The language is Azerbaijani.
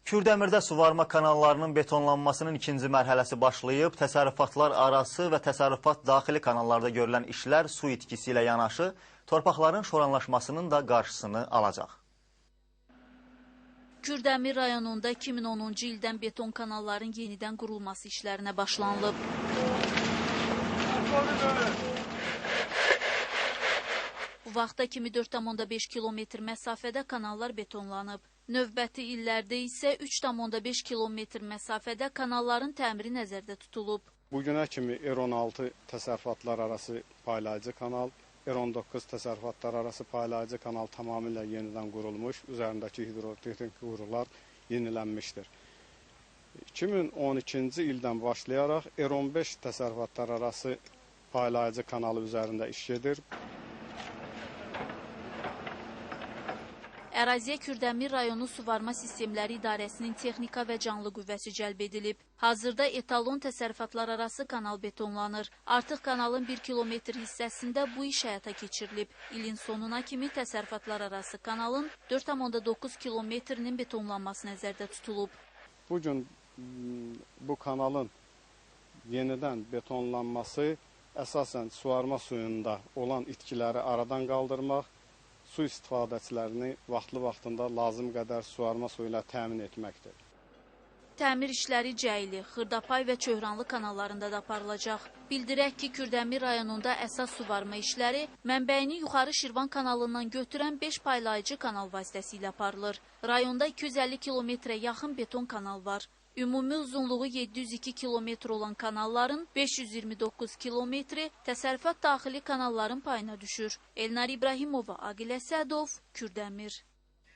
Kürdəmirdə suvarma kanallarının betonlanmasının ikinci mərhələsi başlayıb, təsərrüfatlar arası və təsərrüfat daxili kanallarda görülən işlər su itkisi ilə yanaşı, torpaqların şoranlaşmasının da qarşısını alacaq. Kürdəmir rayonunda 2010-cu ildən beton kanalların yenidən qurulması işlərinə başlanılıb. Bu vaxtda 24,5 kilometr məsafədə kanallar betonlanıb. Növbəti illərdə isə 3,5 kilometr məsafədə kanalların təmiri nəzərdə tutulub. Bugünə kimi R16 təsərrüfatlar arası paylayıcı kanal, R19 təsərrüfatlar arası paylayıcı kanal tamamilə yenidən qurulmuş, üzərindəki hidrotexnik qurğular yenilənmişdir. 2012-ci ildən başlayaraq R15 təsərrüfatlar arası paylayıcı kanalı üzərində iş gedir. Əraziyə Kürdəmir rayonu Suvarma Sistemləri İdarəsinin texnika və canlı qüvvəsi cəlb edilib. Hazırda etalon təsərrüfatlar arası kanal betonlanır. Artıq kanalın 1 kilometr hissəsində bu iş həyata keçirilib. İlin sonuna kimi təsərrüfatlar arası kanalın 4,9 kilometrinin betonlanması nəzərdə tutulub. Bugün bu kanalın yenidən betonlanması əsasən suvarma suyunda olan itkiləri aradan qaldırmaq, su istifadəçilərini vaxtlı-vaxtında lazım qədər suvarma suyu ilə təmin etməkdir. Təmir işləri Cəyli, Xırdapay və Çöhranlı kanallarında da aparılacaq. Bildirək ki, Kürdəmir rayonunda əsas suvarma işləri mənbəyini yuxarı Şirvan kanalından götürən 5 paylayıcı kanal vasitəsilə aparılır. Rayonda 250 kilometrə yaxın beton kanal var. Ümumi uzunluğu 702 kilometr olan kanalların 529 kilometri təsərrüfat daxili kanalların payına düşür. Elnar İbrahimova, Aqilə Sədov, Kürdəmir.